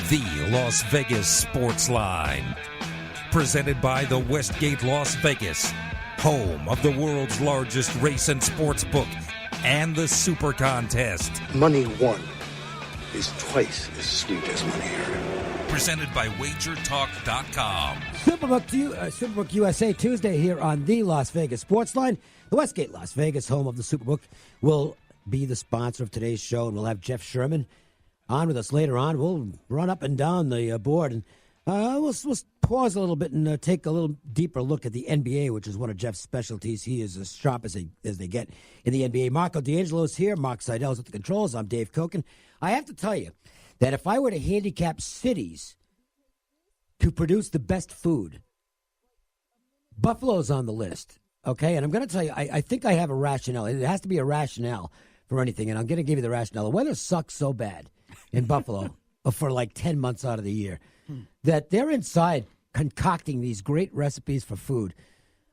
the Las Vegas Sportsline. Presented by the Westgate Las Vegas, home of the world's largest race and sports book and the Super Contest. Money won is twice as sweet as money earned. Presented by WagerTalk.com. Superbook USA Tuesday here on the Las Vegas Sportsline. The Westgate Las Vegas, home of the Superbook, will be the sponsor of today's show, and we'll have Jeff Sherman on with us later on. We'll run up and down the board, and we'll pause a little bit and take a little deeper look at the NBA, which is one of Jeff's specialties. He is as sharp as they get in the NBA. Marco D'Angelo's here. Mark Seidel's at the controls. I'm Dave Koken. I have to tell you that if I were to handicap cities to produce the best food, Buffalo's on the list, okay? And I'm going to tell you, I think I have a rationale. It has to be a rationale for anything, and I'm going to give you the rationale. The weather sucks so bad in Buffalo for like 10 months out of the year that they're inside concocting these great recipes for food.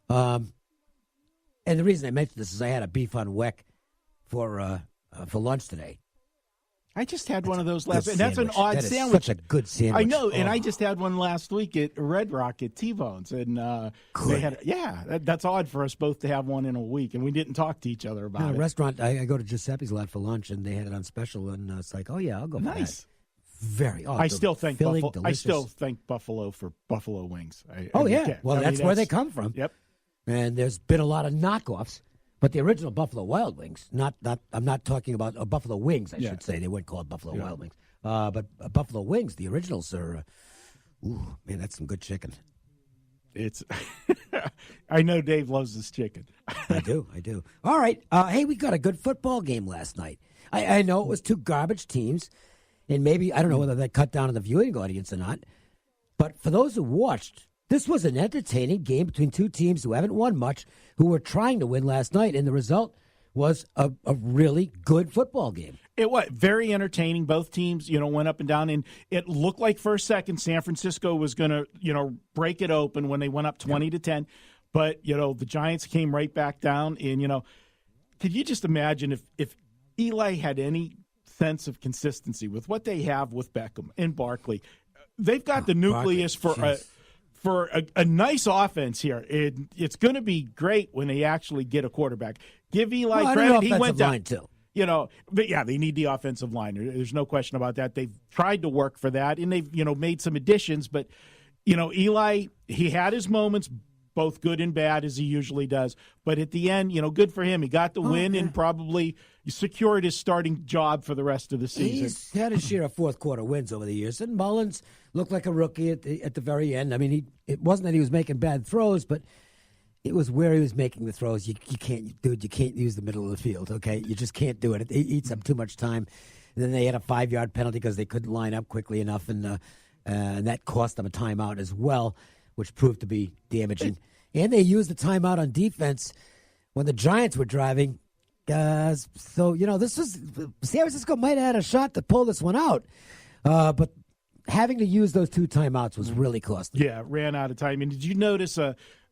And the reason I mentioned this is I had a beef on weck for lunch today. I just had one of those last week. And that's an odd sandwich. Such a good sandwich. I know, and I just had one last week at Red Rock at T-Bones. And they had, that's odd for us both to have one in a week, and we didn't talk to each other about it. Restaurant, I go to Giuseppe's a lot for lunch, and they had it on special, and it's like, oh, yeah, I'll go for nice. that. Very. I still thank Buffalo. I still thank Buffalo for buffalo wings. That's where they come from. Yep. And there's been a lot of knockoffs, but the original Buffalo Wild Wings. I'm not talking about Buffalo Wings. I should say they weren't called Buffalo Wild Wings. But Buffalo Wings, the originals are. Man, that's some good chicken. It's. I know Dave loves this chicken. I do. All right. Hey, we got a good football game last night. I know it was two garbage teams. And maybe, I don't know whether that cut down on the viewing audience or not. But for those who watched, this was an entertaining game between two teams who haven't won much, who were trying to win last night. And the result was a really good football game. It was very entertaining. Both teams, went up and down. And it looked like for a second San Francisco was going to, break it open when they went up 20-10. But, the Giants came right back down. And, could you just imagine if Eli had any sense of consistency with what they have with Beckham and Barkley? They've got the nucleus for a nice offense here. It's going to be great when they actually get a quarterback. Give Eli credit. He went down. Too. But yeah, they need the offensive line. There's no question about that. They've tried to work for that, and they've made some additions. But Eli, he had his moments, both good and bad, as he usually does. But at the end, good for him. He got the win and probably secured his starting job for the rest of the season. He's had his share of fourth-quarter wins over the years. And Mullins looked like a rookie at the very end. I mean, it wasn't that he was making bad throws, but it was where he was making the throws. You can't use the middle of the field, okay? You just can't do it. It eats up too much time. And then they had a 5-yard penalty because they couldn't line up quickly enough, and that cost them a timeout as well, which proved to be damaging. And they used the timeout on defense when the Giants were driving. So, this was San Francisco might have had a shot to pull this one out. But having to use those two timeouts was really costly. Yeah, ran out of time. And did you notice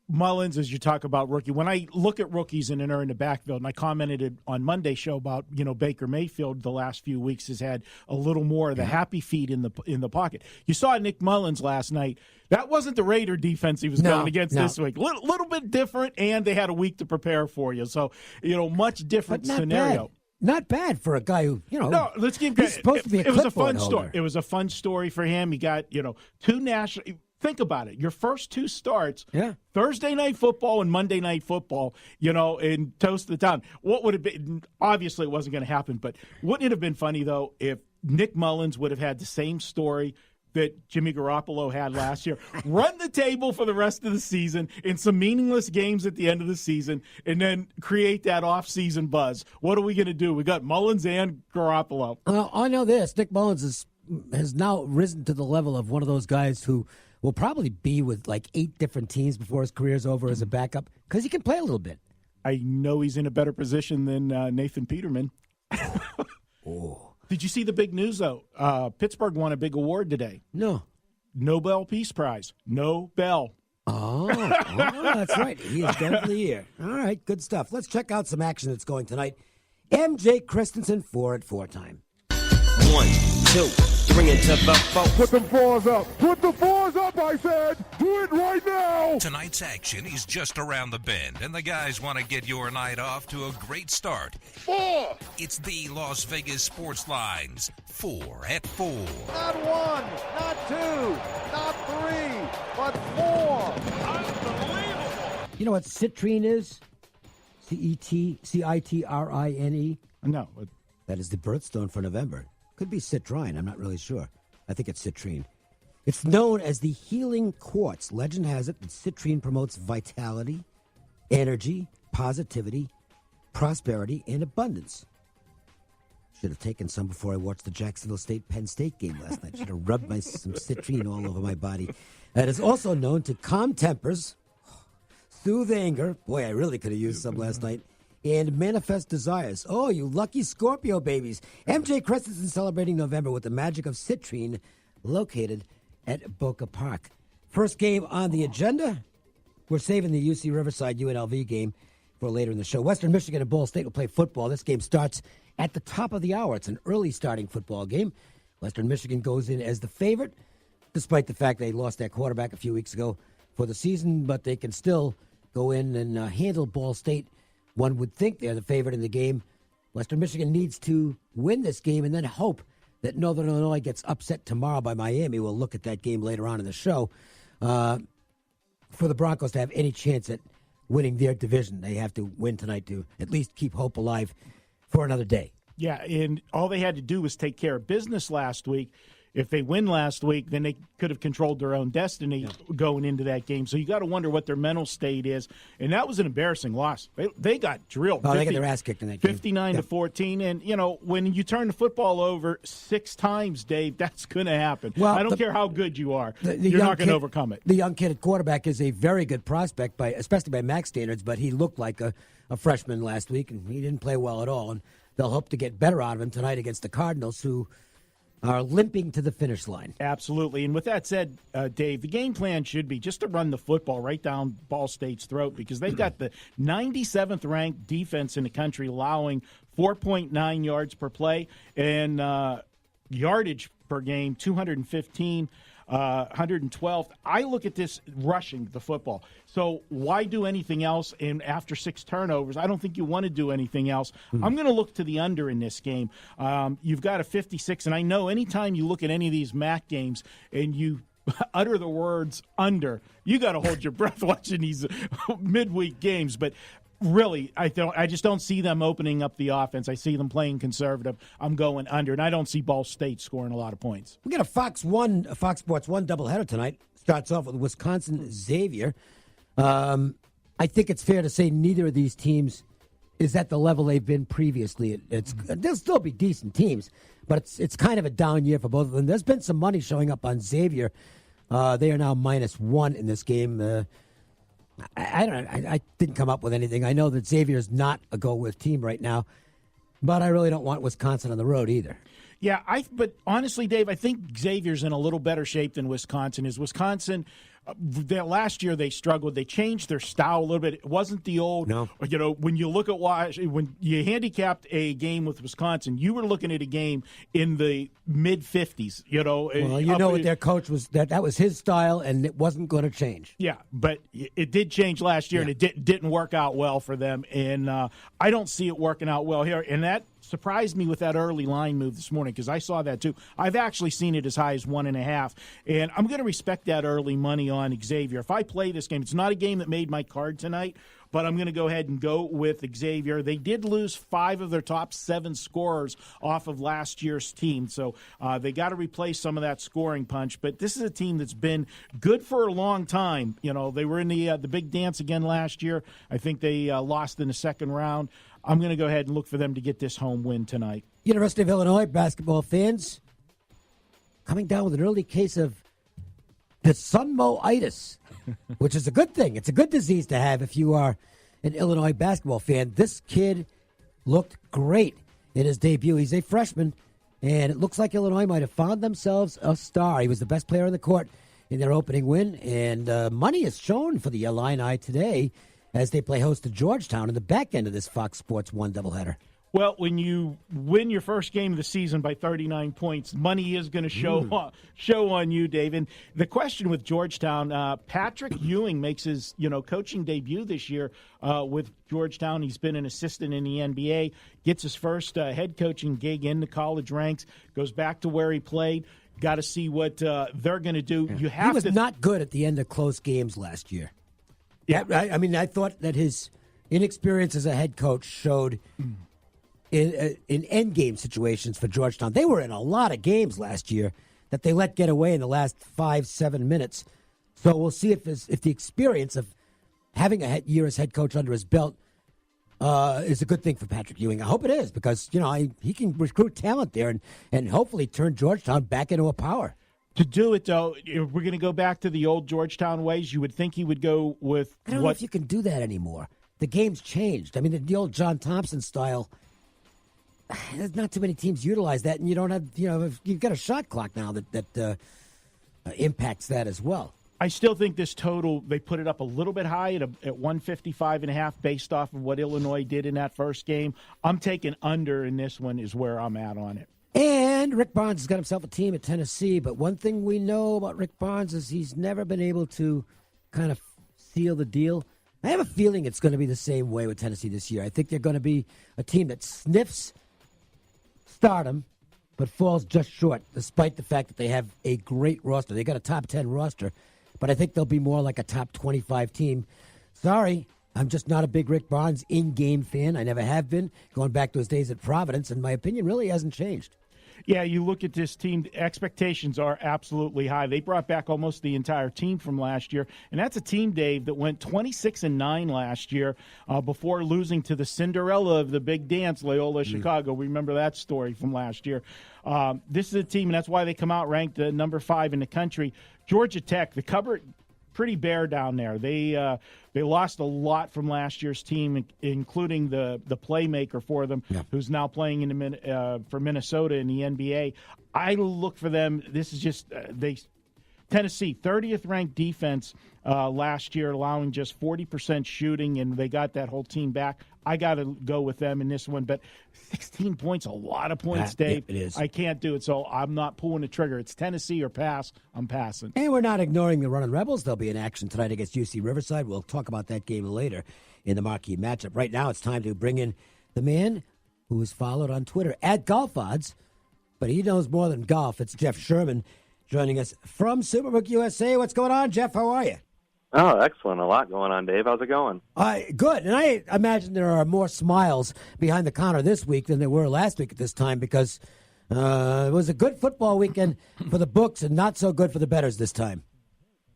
Mullins, as you talk about rookie, when I look at rookies and are in the backfield, and I commented on Monday's show about, Baker Mayfield the last few weeks has had a little more of the happy feet in the pocket. You saw Nick Mullins last night. That wasn't the Raider defense he was going against this week. Little bit different, and they had a week to prepare for you. So, much different scenario. Bad. Not bad for a guy who, No, let's give him credit. He's supposed to be a It was a fun clipboard story. holder. It was a fun story for him. He got, two national. Think about it. Your first two starts, Thursday Night Football and Monday Night Football, and toast the town. What would have been, obviously it wasn't going to happen, but wouldn't it have been funny, though, if Nick Mullins would have had the same story that Jimmy Garoppolo had last year? Run the table for the rest of the season in some meaningless games at the end of the season, and then create that off-season buzz. What are we going to do? We got Mullins and Garoppolo. Well, I know this. Nick Mullins has now risen to the level of one of those guys who will probably be with like 8 different teams before his career's over as a backup because he can play a little bit. I know he's in a better position than Nathan Peterman. Did you see the big news, though? Pittsburgh won a big award today. No. Nobel Peace Prize. Nobel. Oh, that's right. He is definitely here. All right, good stuff. Let's check out some action that's going tonight. MJ Christensen 4 at 4 time. 1, 2, 3 into the 4. Put the fours up. Put the fours up, I said. Do it right now. Tonight's action is just around the bend, and the guys want to get your night off to a great start. 4. It's the Las Vegas Sportsline's 4 at 4. Not 1, not 2, not 3, but 4. Unbelievable. You know what citrine is? Citrine. No. That is the birthstone for November. Could be citrine. I'm not really sure. I think it's citrine. It's known as the healing quartz. Legend has it that citrine promotes vitality, energy, positivity, prosperity, and abundance. Should have taken some before I watched the Jacksonville State-Penn State game last night. Should have rubbed some citrine all over my body. It is also known to calm tempers, soothe anger. Boy, I really could have used some last night. And manifest desires. Oh, you lucky Scorpio babies. MJ Christensen celebrating November with the magic of citrine located at Boca Park. First game on the agenda. We're saving the UC Riverside UNLV game for later in the show. Western Michigan and Ball State will play football. This game starts at the top of the hour. It's an early starting football game. Western Michigan goes in as the favorite, despite the fact they lost their quarterback a few weeks ago for the season, but they can still go in and handle Ball State. One would think they're the favorite in the game. Western Michigan needs to win this game and then hope that Northern Illinois gets upset tomorrow by Miami. We'll look at that game later on in the show. For the Broncos to have any chance at winning their division, they have to win tonight to at least keep hope alive for another day. Yeah, and all they had to do was take care of business last week. If they win last week, then they could have controlled their own destiny going into that game. So you got to wonder what their mental state is. And that was an embarrassing loss. They got drilled. Oh, they got their ass kicked in that game. 59-14. And, you know, when you turn the football over 6 times, Dave, that's going to happen. Well, I don't care how good you are. You're not going to overcome it. The young kid at quarterback is a very good prospect, especially by Mac standards, but he looked like a freshman last week, and he didn't play well at all. And they'll hope to get better out of him tonight against the Cardinals, who are limping to the finish line. Absolutely. And with that said, Dave, the game plan should be just to run the football right down Ball State's throat, because they've got the 97th ranked defense in the country, allowing 4.9 yards per play and yardage per game, 215. 112th. I look at this rushing the football. So why do anything else? And after 6 turnovers, I don't think you want to do anything else. I'm going to look to the under in this game. You've got a 56, and I know anytime you look at any of these MAC games and you utter the words under, you got to hold your breath watching these midweek games. But really, I just don't see them opening up the offense. I see them playing conservative. I'm going under, and I don't see Ball State scoring a lot of points. We got a Fox Sports 1 doubleheader tonight. Starts off with Wisconsin Xavier. I think it's fair to say neither of these teams is at the level they've been previously. They'll still be decent teams, but it's kind of a down year for both of them. There's been some money showing up on Xavier. They are now -1 in this game. I didn't come up with anything. I know that Xavier is not a go-with team right now, but I really don't want Wisconsin on the road either. Yeah, but honestly, Dave, I think Xavier's in a little better shape than Wisconsin is. Wisconsin, last year they struggled. They changed their style a little bit. It wasn't the old, when you look at when you handicapped a game with Wisconsin, you were looking at a game in the mid-50s, Well, what their coach was, that was his style, and it wasn't going to change. Yeah, but it did change last year, and it didn't work out well for them. And I don't see it working out well here. And that surprised me with that early line move this morning, because I saw that too. I've actually seen it as high as 1.5, and I'm going to respect that early money on Xavier. If I play this game, it's not a game that made my card tonight, but I'm going to go ahead and go with Xavier. They did lose 5 of their top 7 scorers off of last year's team, so they got to replace some of that scoring punch. But this is a team that's been good for a long time. They were in the big dance again last year. I think they lost in the second round. I'm going to go ahead and look for them to get this home win tonight. University of Illinois basketball fans coming down with an early case of the sunmo-itis, which is a good thing. It's a good disease to have if you are an Illinois basketball fan. This kid looked great in his debut. He's a freshman, and it looks like Illinois might have found themselves a star. He was the best player on the court in their opening win, and money is shown for the Illini today as they play host to Georgetown in the back end of this Fox Sports 1 doubleheader. Well, when you win your first game of the season by 39 points, money is going to show on you, Dave. And the question with Georgetown, Patrick Ewing makes his coaching debut this year with Georgetown. He's been an assistant in the NBA, gets his first head coaching gig in the college ranks, goes back to where he played. Got to see what they're going to do. Yeah. He was not good at the end of close games last year. Yeah, I thought that his inexperience as a head coach showed in end game situations for Georgetown. They were in a lot of games last year that they let get away in the last 5-7 minutes. So we'll see if the experience of having a year as head coach under his belt is a good thing for Patrick Ewing. I hope it is, because he can recruit talent there and hopefully turn Georgetown back into a power. To do it, though, if we're going to go back to the old Georgetown ways, you would think he would go with I don't know if you can do that anymore. The game's changed. I mean, the old John Thompson style, there's not too many teams utilize that, and you don't have, you've got a shot clock now that impacts that as well. I still think this total, they put it up a little bit high at 155.5 based off of what Illinois did in that first game. I'm taking under in this one is where I'm at on it. And Rick Barnes has got himself a team at Tennessee, but one thing we know about Rick Barnes is he's never been able to kind of seal the deal. I have a feeling it's going to be the same way with Tennessee this year. I think they're going to be a team that sniffs stardom, but falls just short, despite the fact that they have a great roster. They got a top 10 roster, but I think they'll be more like a top 25 team. Sorry, I'm just not a big Rick Barnes in-game fan. I never have been, going back to his days at Providence, and my opinion really hasn't changed. Yeah, you look at this team, the expectations are absolutely high. They brought back almost the entire team from last year, and that's a team, Dave, that went 26-9 last year before losing to the Cinderella of the big dance, Loyola Chicago. We remember that story from last year. This is a team, and that's why they come out ranked number 5 in the country. Georgia Tech, the cupboard, pretty bare down there. They lost a lot from last year's team, including the playmaker for them, who's now playing for Minnesota in the NBA. I look for them. This is just Tennessee, 30th ranked defense last year, allowing just 40% shooting, and they got that whole team back. I got to go with them in this one, but 16 points, a lot of points, Dave. Yeah, it is. I can't do it, so I'm not pulling the trigger. It's Tennessee or pass. I'm passing. And we're not ignoring the Running Rebels. They'll be in action tonight against UC Riverside. We'll talk about that game later in the marquee matchup. Right now, it's time to bring in the man who is followed on Twitter at Golf Odds, but he knows more than golf. It's Jeff Sherman joining us from Superbook USA. What's going on, Jeff? How are you? Oh, excellent. A lot going on, Dave. How's it going? Good. And I imagine there are more smiles behind the counter this week than there were last week at this time, because it was a good football weekend for the books and not so good for the bettors this time.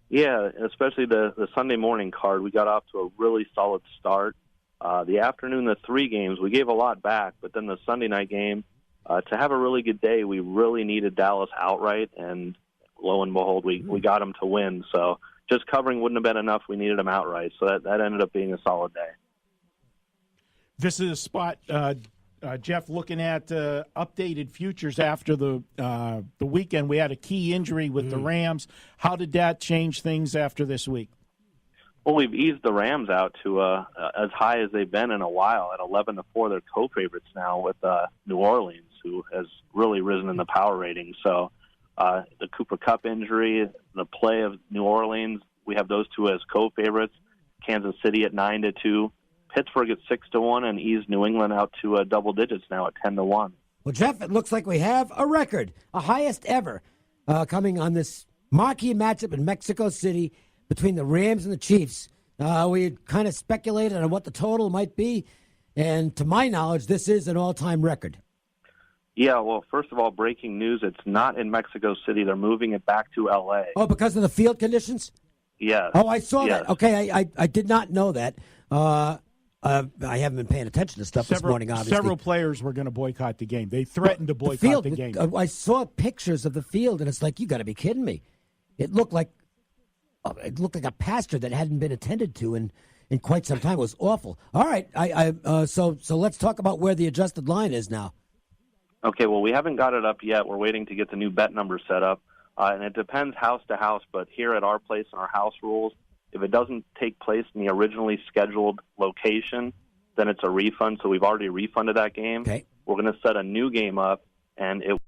Yeah, especially the Sunday morning card. We got off to a really solid start. The afternoon, the 3 games, we gave a lot back, but then the Sunday night game, to have a really good day, we really needed Dallas outright, and lo and behold, we got them to win. So just covering wouldn't have been enough. We needed them outright. So that ended up being a solid day. This is a spot, Jeff, looking at updated futures after the weekend. We had a key injury with the Rams. How did that change things after this week? Well, we've eased the Rams out to as high as they've been in a while at 11-4. They're co-favorites now with New Orleans, who has really risen in the power rating. So the Cooper Kupp injury, the play of New Orleans, we have those two as co-favorites. Kansas City at 9-2. Pittsburgh at 6-1, and eased New England out to double digits now at 10-1. Well, Jeff, it looks like we have a record, a highest ever, coming on this marquee matchup in Mexico City between the Rams and the Chiefs. We had kind of speculated on what the total might be, and to my knowledge, this is an all-time record. Yeah, well, first of all, breaking news, it's not in Mexico City. They're moving it back to L.A. Oh, because of the field conditions? Yes. Oh, I saw yes. that. Okay, I did not know that. I haven't been paying attention to stuff this morning, obviously. Several players were going to boycott the game. They threatened to boycott the game. I saw pictures of the field, and it's like, you got to be kidding me. It looked like a pasture that hadn't been attended to in quite some time. It was awful. All right, so let's talk about where the adjusted line is now. Okay, well, we haven't got it up yet. We're waiting to get the new bet number set up, and it depends house to house. But here at our place and our house rules, if it doesn't take place in the originally scheduled location, then it's a refund. So we've already refunded that game. Okay. We're going to set a new game up, and it